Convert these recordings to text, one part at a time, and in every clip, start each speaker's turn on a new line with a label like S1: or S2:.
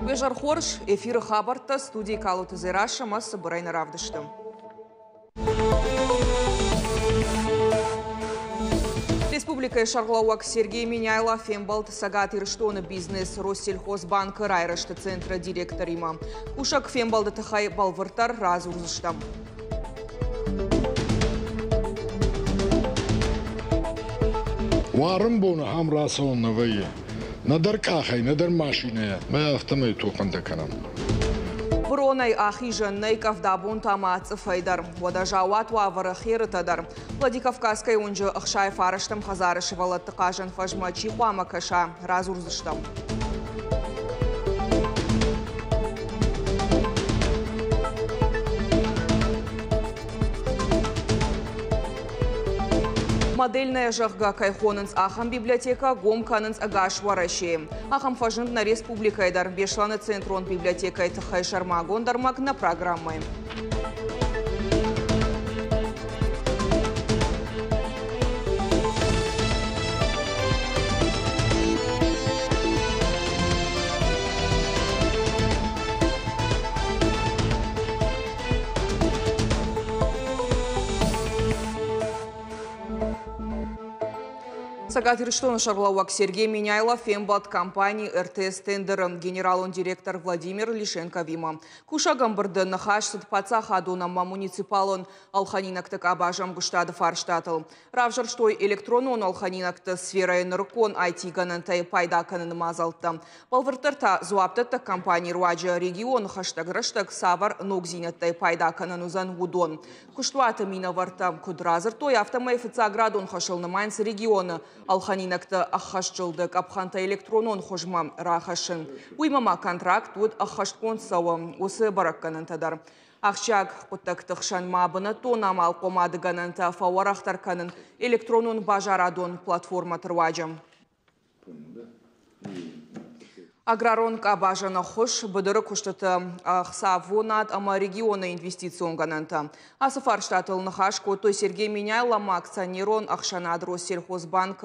S1: Вежар хорш, эфиры хабарта, студии Калуты Зераша, масса Бурайна Равдыштым. Республика Шарлауак Сергей Миняйлов, Фембалт, Сагат Ирштона бизнес, Россельхозбанк, Райрашта центра директор има. Ушак Фембалда Тахай Балвартар, Разурзыштам.
S2: Варым буны хамрасонновые. Надар кахай, надар машине. Мы автомату кондаканам.
S1: Бронай ахижанной кавдабун тамац файдар. Водажават вавара хиртадар. Владикавказской унжа ахшай фараштам хазарышевала тыкажан фажмачи хуамакаша. Разурзыштам. Модельная жахга кайхонынс ахам библиотека гомканынс агашвараши. Ахам фажынт на республика эдар бешланы центрон библиотека это хайшарма гондармак на программы. Сагат Ирштона Шарлауак Сергей Миняйлов, Фембалт компании РТС тендером генерал-он директор Владимир Лишенко Вима. Куша гамбарды нахаш садпаца хадунама муниципалон алханинакты кабажам гуштады фарштатыл. Равжар штой электронон алханинакты сфера энергон IT ганантай пайда канын мазалтты. Балвыртырта зуаптыты компании руаджа регион хаштагрыштаг савар ногзинаттай пайда канын узан гудон. Куштуаты минаварта кудразыр той автомайфыца градон хашылны майнс региона. Алханинакты ахашчылдык апханта электронон хожма рахашын. Уймама контракт уд ахашткон сауы осы баракканынтадар. Ахчак құттықтықшан мабыны тонам алқомады гананта фауарақтарканын электронон бажарадон платформа тұрваджам. Аграрон кабажана хош быдыры куштыты ахсавонат ама региона инвестицион гананта. Асыфар штатыл нахаш котой Сергей Миняйлам акционерон ахшанад Россельхозбанк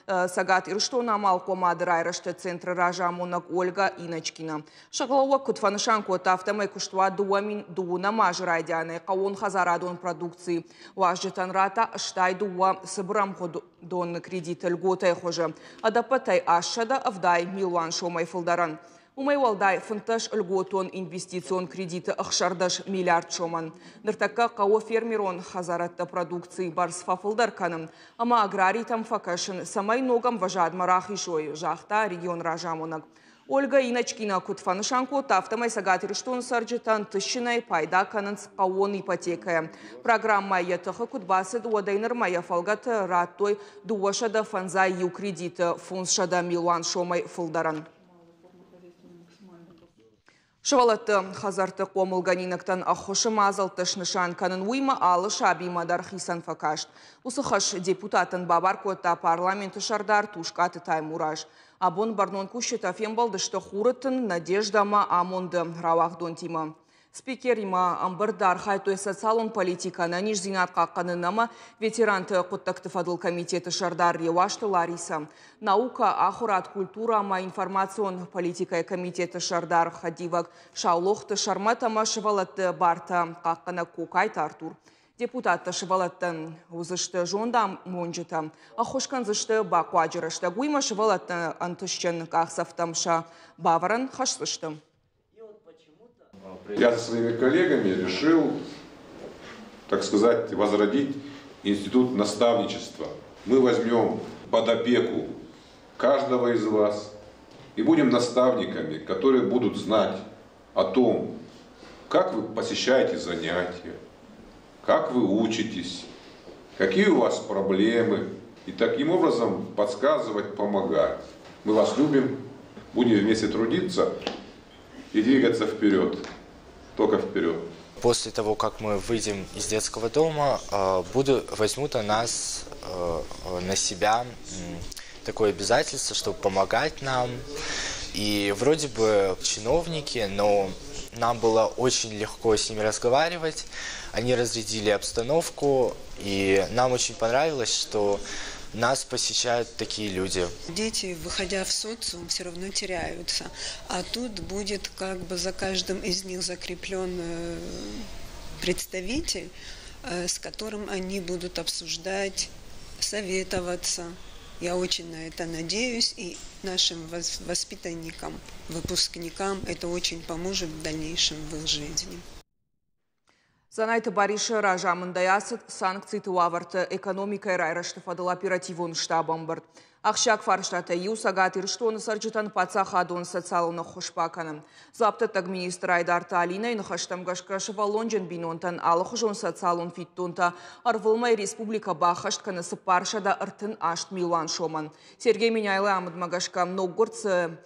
S1: Сагат Ирштона малкомады Райрашта центра ражамонак Ольга Иночкина. Шаглауак кутфанышан кот автомай куштва дуна мажрайдяны каон хазарадон продукции. Важжетан рата штай дуа сыбрам дон кредит льготай хожа. Адапатай ашшада авдай милуан шомай фылдаран. Умайвалдай фынташ льготон инвестицион кредиты ахшардаш миллиард шоман. Ныртакка као фермерон хазаратта продукции барсфа фылдарканым. Ама аграрий там факашын самай ногам важад марахишой жахта регион ражамонак. Ольга Иночкина кутфанышанко тафтамай Сагат Ирштон сарджитан тыщинай пайда канынс каон ипотекая. Программа етыхы кутбасы дуадайныр мая фалгат раттой дуашада фанза ю кредиты фунсшада милуан шомай фылдаран. Шывалатты хазарты қомылганинактан ахошы мазалтыш нышан канын уйма алы шабимадар хисан факашт. Усыхаш депутатын бабаркота парламенты шардар тушкаты таймураж. Абон барнон кушета фембалдышты хурытын надеждама амонды равахдон тима. Спикер има амбардар хайтой социалон политика на нижзинат қаққанынама ветеранты құттақты фадыл комитеті шардар ревашты Лариса. Наука, ахурат, культура, ама информацион политика комитеті шардар хадивак шаулоқты шарматама шывалатты барта қаққана кокайты Артур. Депутатты шывалаттын узышты жонда монжыта. Ахошкан зышты бақуаджырышты. Гуйма шывалатты антышчын қақсафтамша баваран хашсышты.
S3: Я со своими коллегами решил, так сказать, возродить институт наставничества. Мы возьмем под опеку каждого из вас и будем наставниками, которые будут знать о том, как вы посещаете занятия, как вы учитесь, какие у вас проблемы, и таким образом подсказывать, помогать. Мы вас любим, будем вместе трудиться и двигаться вперед. Только вперед.
S4: После того, как мы выйдем из детского дома, возьмут на себя такое обязательство, чтобы помогать нам. И вроде бы чиновники, но нам было очень легко с ними разговаривать. Они разрядили обстановку, и нам очень понравилось, что нас посещают такие люди.
S5: Дети, выходя в социум, все равно теряются. А тут будет как бы за каждым из них закреплен представитель, с которым они будут обсуждать, советоваться. Я очень на это надеюсь, и нашим воспитанникам, выпускникам это очень поможет в дальнейшем в их жизни.
S1: Занайты баришы ражамында ясыт санкции туаварты экономика райрашты фадыл оперативун штабом бұрд. Ақшак фарштаты юсагат ирштоны сарджитан пацахадун социалуны хошпаканым. Заптыттаг министр Айдарты Алина инхаштам гашкашыва Лонжен бинонтан алықжон социалун фиттунта арвылмай республика бахаштканы сыпаршада ыртын ашт милуан шоман. Сергей Миняйлы амыдмагашка многорцы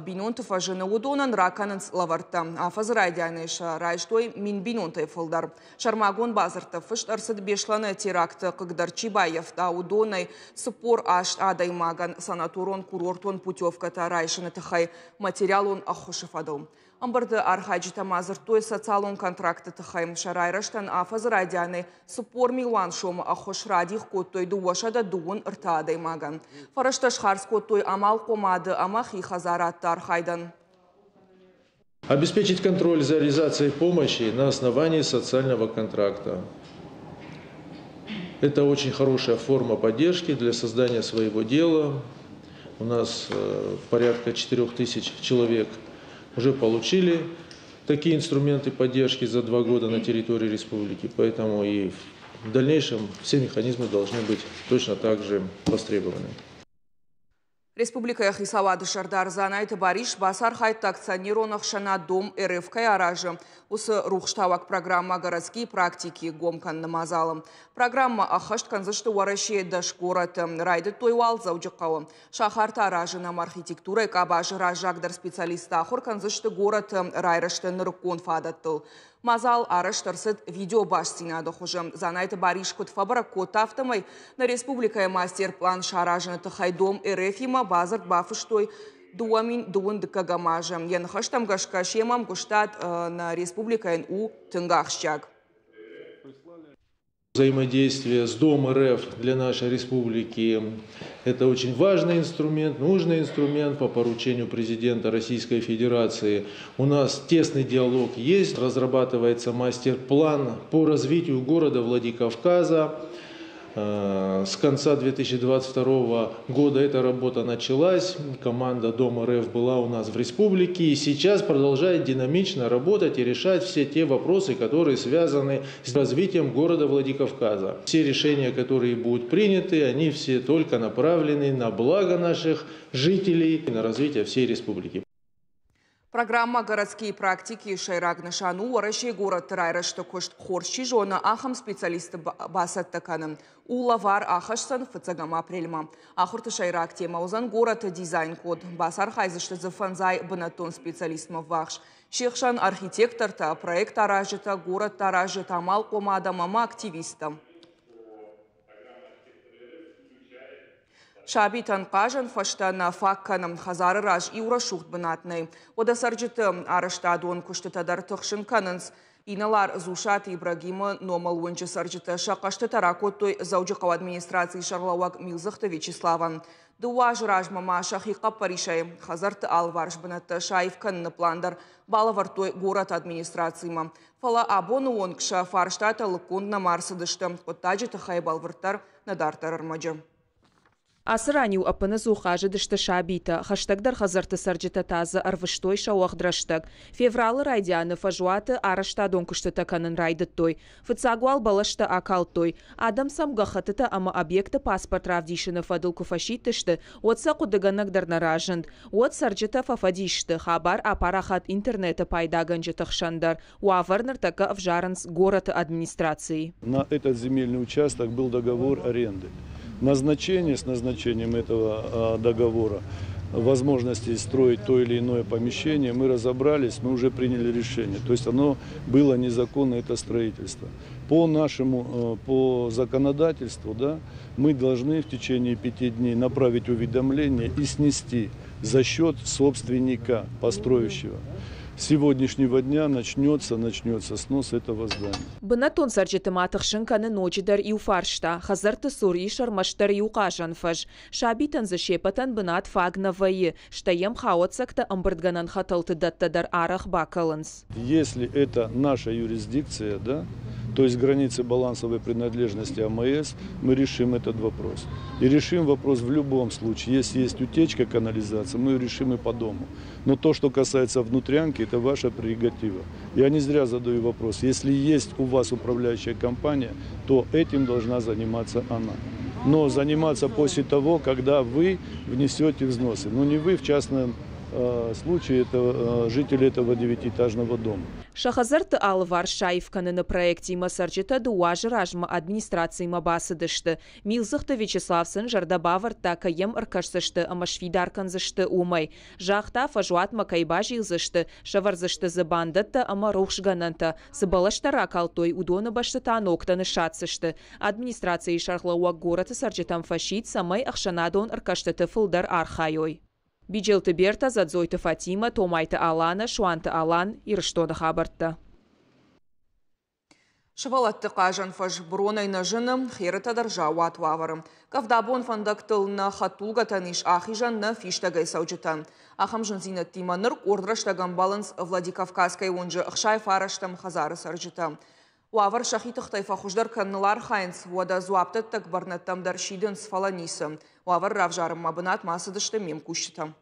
S1: бинонты фажыны удонан раканын лаварта. Афазы радианыша райштой мин бинонты фылдар. Шармагон базырты фышт арсыд бешланы теракты кыгдар Чибаев да удонай сыпор ашт адаймаган санаторон курортон путевката райшыны тахай материалон ахушыфадыл. Амбарды архаджита мазыртой социалон контракты тахай шарайраштан афазы радианы сыпор милуан шома ахуш радих коттой дуашада дуын ырта адаймаган. Фарашташ харс коттой амал комады амахи хазаратты архайдан.
S6: Обеспечить контроль за реализацией помощи на основании социального контракта. Это очень хорошая форма поддержки для создания своего дела. У нас порядка 4000 человек уже получили такие инструменты поддержки за 2 года на территории республики. Поэтому и в дальнейшем все механизмы должны быть точно так же востребованы.
S1: Республика Яхисавады Шардар Занайты Бариш Басар Хайт акционерных шана дом РФК аражи. Усы рухштавак программа городские практики гомкан намазалым. Программа ахашт канзышты уараши даш город райды тойвал зауджикавы. Шахарта аражынам архитектура кабажы ражагдар специалиста ахур канзышты город райрашты ныркон фадаттыл. Мазал араштарсыд видео баш синады хужым. Занайты Бариш кут фабра кот автомай на республика мастер-план шаражыны тахайдом РФима базарт бафыштой дуамин дуын дыкагамажым. Янхаштам гашкашемам гуштат на республика НУ тынгахщак.
S6: Взаимодействие с Дом РФ для нашей республики – это очень важный инструмент, нужный инструмент по поручению президента Российской Федерации. У нас тесный диалог есть, разрабатывается мастер-план по развитию города Владикавказа. С конца 2022 года эта работа началась, команда Дом РФ была у нас в республике и сейчас продолжает динамично работать и решать все те вопросы, которые связаны с развитием города Владикавказа. Все решения, которые будут приняты, они все только направлены на благо наших жителей и на развитие всей республики.
S1: Программа «Городские практики» Шайрак Нашану уараши город Райрашты кошт хорши жона ахам специалисты басаттаканым. Улавар ахашсан фацагама прельма. Ахурты Шайрак тема узан город дизайн код. Басар хайзышты зафанзай банатон специалистма вахш. Шехшан архитектор-то, проект таражита, город таражита, амал комада мама активиста. Шабитан кажан фаштана факканым хазары раж и урашухт бынатный. Ода сарджиты араштадуан куштатадар тахшин канынс. Иналар Зушат Ибрагима номал уынчы сарджиты шақашты таракоттой заужықау администрации Шарлауак Милзыхты Вячеславан. Дуаж ражмама шахиқа паришай хазарты алварш бынатты шайфканны пландар балавартой город администрацияма. Фала абону он кша фарштата лыкундна марсыдышты. Коттаджиты хайбалвыртар надартар армаджы.
S7: Асыранию апыны зухажы дышты шабита, хаштагдар хазарты сарджита тазы арвыштой шауахдрашдаг. Февралы райдяны фажуаты араштадон кушты таканын райдыттой. Фыцагуал балашты акалтой. Адам самгахатыта ама объекты паспорт равдишыны фадылку фашитышты. Отса кудыганагдар наражынд. От сарджита фафадишты. Хабар апарахат интернета пайдаганджы тахшандар. Уаварнар така вжаранс город администрации.
S8: На этот земельный участок был договор аренды. С назначением этого договора, возможности строить то или иное помещение, мы разобрались, мы уже приняли решение. То есть оно было незаконно, это строительство. По законодательству, да, мы должны в течение 5 дней направить уведомление и снести за счет собственника, построившего. с сегодняшнего дня начнется снос этого здания.
S7: Бынатон сарджетыматых шынканы ночидар и уфаршта, хазарты сур и шармаштар и уқажанфаж. Шабитан зашепатан бынат фагна вайы, штаем хаотсакта амбардганан хаталты даттадар арах бакаланс.
S8: Если это наша юрисдикция, да, то есть границы балансовой принадлежности АМС, мы решим этот вопрос. И решим вопрос в любом случае. Если есть утечка канализации, мы ее решим и по дому. Но то, что касается внутрянки, это ваша прерогатива. Я не зря задаю вопрос. Если есть у вас управляющая компания, то этим должна заниматься она. Но заниматься после того, когда вы внесете взносы. Но не вы в частном случае, это жители этого 9-этажного дома.
S7: Шахазарты алвар шаевканы на проекте Масарджита дуажы ражма администрации мабасыдышты. Милзыхты Вячеславсын жардабаварта каем аркашсышты амашвидарканзышты умай. Жахта фажуат макайбажилзышты, шаварзышты забандатта ама рухшгананта. Сыбалаштара калтой удона баштатан октаны шатсышты. Администрации шархлауа гораты сарджитам фашит самай ахшанадон аркаштаты фылдар архайой. Биджелты Берта, Задзойты Фатима, Томайты Алана, Шуанты Алан, Ирштоны хабартта.
S1: Шывалатты қажан фаж бронай нажыным, херыта даржауат ваварым. Кавдабон фандактыл на хатулга таныш ахижан на фиштагай саучитан. Ахамжын зинат тиманыр ордраштаган баланс Владикавказкай онжы ықшай фараштам хазары саржита. Уавар шахитықтай фахуждар каннылар хайнс, уада зуаптыттак барнаттам даршидын сфаланисы. Уавар равжарым мабынат масыдышты мем кущитам.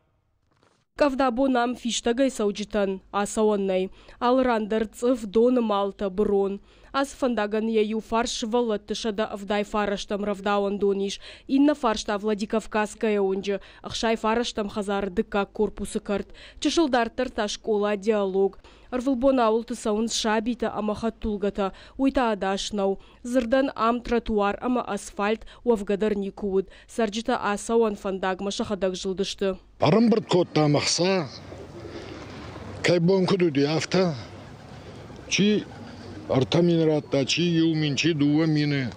S9: Кавдабонам фиштагай саучитан, асауаннай. Алрандыр цыв доны малта брон. Аз фандаган ею фарш валаттышада авдай фараштам равдауан дониш. Инна фаршта Владикавказкая онжы. Ахшай фараштам хазар дыка корпусы карт. Чышылдартыр та школа диалог. Арвылбон ауылты саунс шабита ама хаттулгата. Уйта адашнау. Зырдан ам тротуар ама асфальт уавгадар никуд. Сарджита асауан фандаг машахадаг жылдышты.
S2: Арымбырт котта мақса. Кайбон күді диафта. Чи артаминратта, чи юмин, чи дуа мины.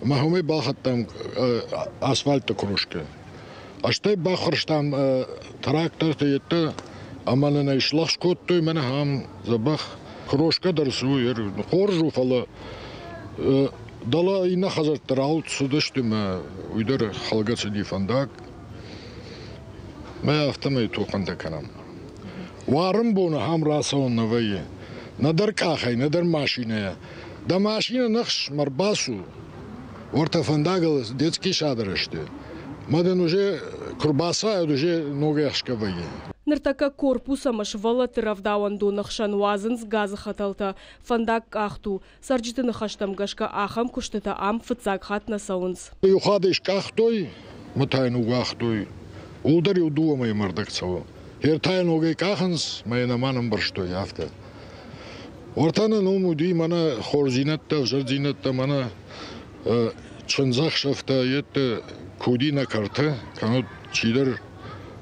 S2: Махуме бахаттам асфальта кружка. Аштай бахырштам трактор тетті. Аманына ишлах шкоттой мене хам забах кружка дарсуер. Хоржу фала. Дала ина хазарттар аут судышты ма уйдар халгасы дифандак. Mä автомай туқанда канам. Варым буны хам расауынна вайы. Надар кахай, надар машиная. Да машина нахш марбасу. Орта фандагал детский шадрышты. Мадан уже курбаса, уже ногашка вайы.
S9: Ныртака корпуса машвала тыравдауан донах шануазын с газы хаталта. Фандак ахту. Сарджиты хаштам гашка ахам куштыта ам фыцак хат на саунс.
S2: Юхадыш кахтой, мутайну гахтой. Улдар юдуа май мардакцаво. Хертайн огай каханс, май наманам барштой афта. Ортана номуди мана хорзинатта, взарзинатта мана чанзах шафта етте кудина карта, канот чидар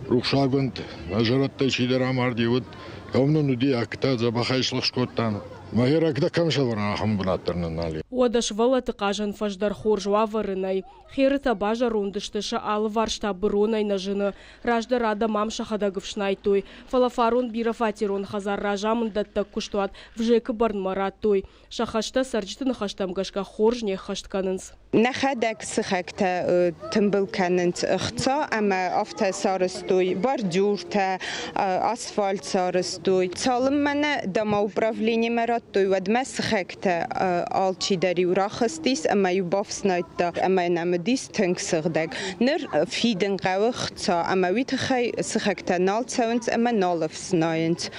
S2: рухшагвант, нажаратта чидар амар диват, кавно нуди акта забахайшлах шкоттан. Магеракда камшавара ахамбунаттарны нали.
S9: Уадаш валаты кажан фаждар хоржуа варынай. Херыта бажа рундыштыша алы варшта бронай нажыны. Ражда рада мам шахадагывшнай той. Фалафарун бирафатирон хазар ражамын даттак куштуат вжекі барнмарат той. Шахашта сарджиты нахаштам гашка хоржне хаштканынс.
S10: Нахадак сыхакта тымбыл канынт ықца, ама афта сарыстой, бордюрта, асфальт сарыстой. Цалым мана дома управление мараттой, вадма сыхакта алчидари урахастис, ама юбавснайтта, ама намадис тынксырдаг. Ныр фиден гауықца, ама витахай сыхакта налцауынц, ама налывснайынц.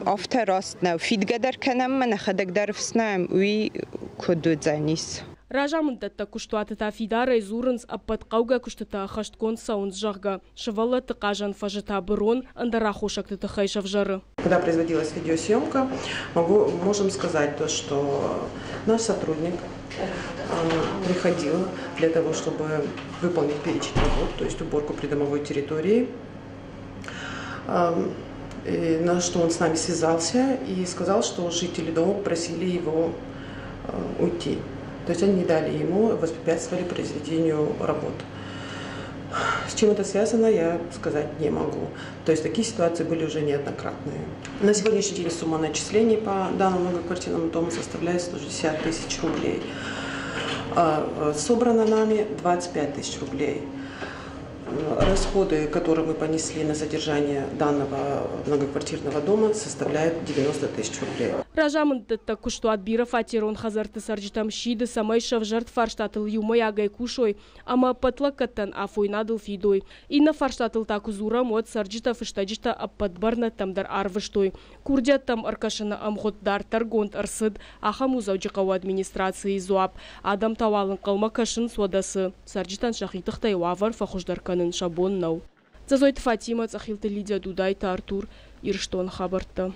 S10: Афта растнау, фидгадар канам мана хадагдарвснаем, уи кудудзанис.
S9: Ражамындатта куштуатыта фидара изурынс аппатқауга куштыта хашткон саунс жахга. Шывала тықажан фажыта бұрон, андара хошакты тықайшав жары.
S11: Когда производилась видеосъемка, можем сказать то, что наш сотрудник приходил для того, чтобы выполнить перечень работ, то есть уборку придомовой территории. На что он с нами связался и сказал, что жители дома просили его уйти. То есть они не дали ему, воспрепятствовали произведению работ. С чем это связано, я сказать не могу. То есть такие ситуации были уже неоднократные. На сегодняшний день сумма начислений по данному многоквартирному дому составляет 160 тысяч рублей. Собрано нами 25 тысяч рублей. Расходы, которые мы понесли на содержание данного многоквартирного дома, составляют 90 тысяч рублей.
S9: Ражамындытта кушту отбира фатирон хазарты сарджитам шиды самай шавжарт фарштатыл юмай агай кушой, ама патлакаттан афойнадыл фидой. Инна фарштатыл такузура мод сарджита фыштаджита аппадбарна тамдар арвыштой. Курдят там аркашана амхотдар таргонт арсыд, ахаму заучикау администрации зуап. Адам тавалын калма кашын сводасы. Сарджитан шахитыхтай вавар фахуждарканын шабоннау. Зазойт Фатима, цахилты Лидия Дудайта Артур, Ирштон Хабарта.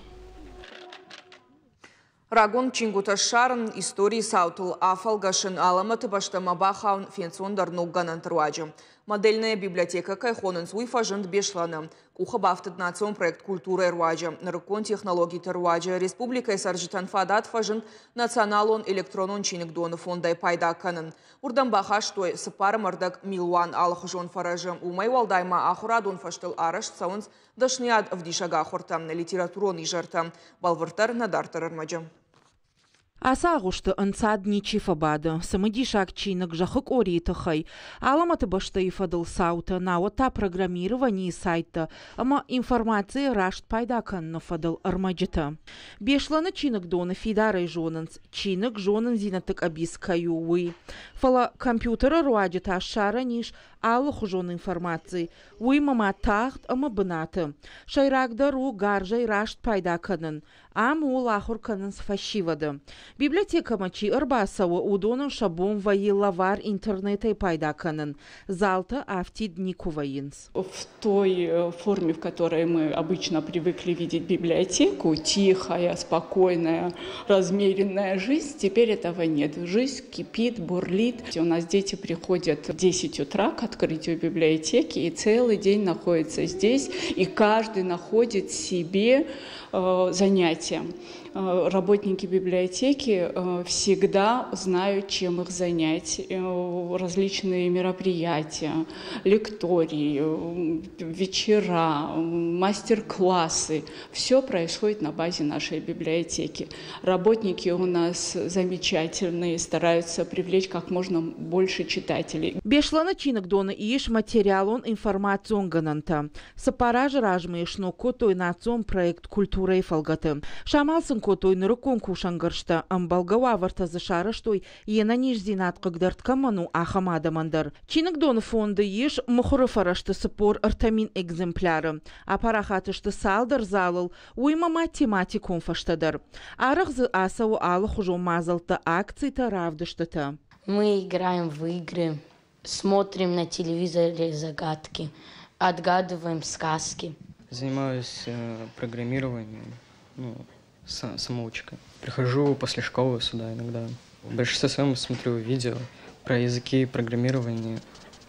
S1: Рагон чингута шарын истории саутыл афалгашын аламаты баштама бахаун фенсондар нугганан труаджи. Модельная библиотека кайхонын суйфажынд бешланы. Куха бафтыд национ проект культуры руаджи. Нарыкон технологий таруаджи. Республика саржитан фадат фажынд националон электронон чиник доны фондай пайда канын. Урдан бахаш той сыпары мардак милуан алхыжон фаражы. Умай валдайма ахурадон фаштыл араш саунс дашниад вдишага хортам на литературон и жарта. Балвартар надартар армаджи.
S12: Аса агушты ынцад ничифа бады. Самыдишак чинок жахык оритахай. Аламаты башта ифадыл саута наута программирование сайта. Ама информация рашт пайдакан нафадыл армаджита. Бешланы чинок доны фидарай жонанс. Чинок жонан зинатык абискаю уи. Фала компьютера руаджита шара ниш алых жон информации. Уи мама тахт ама бынаты. Шайрагда ру гаржай рашт пайдаканын. Ам ул ахур канын сфашивады. Библиотека мачи ырбасауы удонын шабон ваи лавар интернета пайда канын. Залта автид никуваинс.
S13: В той форме, в которой мы обычно привыкли видеть библиотеку, тихая, спокойная, размеренная жизнь, теперь этого нет. Жизнь кипит, бурлит. У нас дети приходят в 10 утра к открытию библиотеки и целый день находятся здесь, и каждый находит себе занятия. Работники библиотеки всегда знают, чем их занять. Различные мероприятия, лектории, вечера, мастер-классы. Все происходит на базе нашей библиотеки. Работники у нас замечательные, стараются привлечь как можно больше читателей.
S12: Бешлана чинок дона иш материалон информацион гананта. Сапараж ражмы ишно котой национ проект культуры и фалгаты. Шамалсын котой нырыкон кушангаршта амбалгава варта зашараштой ена ниш зинат кагдартка ману ахамадамандар. Чинок дона фонды иш мухуры фарашты сапор артамин экземпляры. Апарахатышты салдар залыл уйма математикон фаштадар. Арахзы асау алых уже мазалта акций-то равдыштата.
S14: Мы играем в игры, смотрим на телевизоре загадки, отгадываем сказки.
S15: Занимаюсь программированием, самоучкой. Прихожу после школы сюда иногда. В большинстве своем смотрю видео про языки программирования.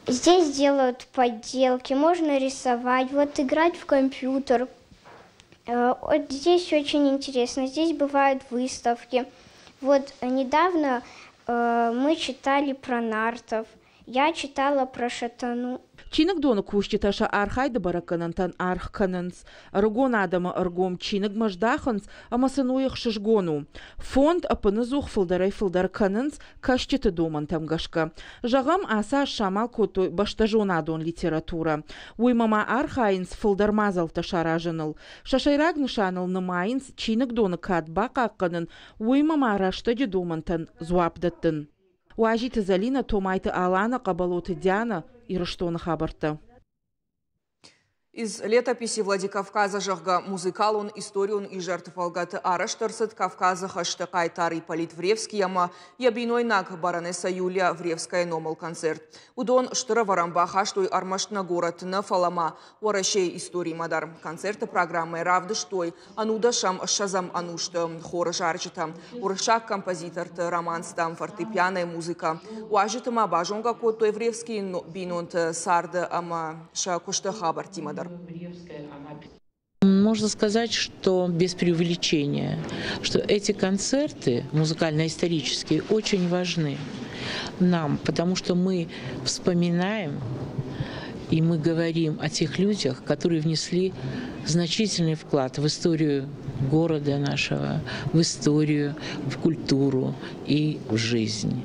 S16: Здесь делают подделки, можно рисовать, вот играть в компьютер. Вот здесь очень интересно, здесь бывают выставки. Вот недавно мы читали про нартов, я читала про шатану.
S12: Чинок дона кущиташа архайда бараканантан архкананс. Аргон адама аргом чинок маждаханс, амасануях шишгону. Фонд апаназух филдарай филдаркананс кащита доман тамгашка. Жагам аса шамал котой баштажонадон литература. Уймама архайнс филдармазал ташаражанал. Шашайраг нишанал намайнс чинок дона кадбака акканан. Уймама раштади домантан зуапдаттан. Уажита Залина томайта Алана кабалоты Диана и Ирштон Хабарта.
S1: Из летописи Владикавказа жахга музыкалон историон и жертвалгаты араштарсыт Кавказа хаштакай Тарий Полит Вревский яма ябиной наг баронесса Юлия Вревская номал концерт. Удон штыра варамба хаштой армаштна город на фалама уарашей истории мадар. Концерты программы равдыштой ануда шам шазам анушта хора жарчита. Уршак композитор романс там фортепианая музыка. Уажитама бажонга котой Вревский бинонт сарда ама шакушта хабарти мадар.
S17: Можно сказать, что без преувеличения, что эти концерты музыкально-исторические очень важны нам, потому что мы вспоминаем И мы говорим о тех людях, которые внесли значительный вклад в историю города нашего, в историю, в культуру и в жизнь.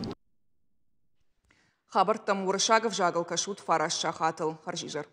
S1: Хабар Тамур Шагов, Жагал Кашут, Фараш Шахатл, Харжижар.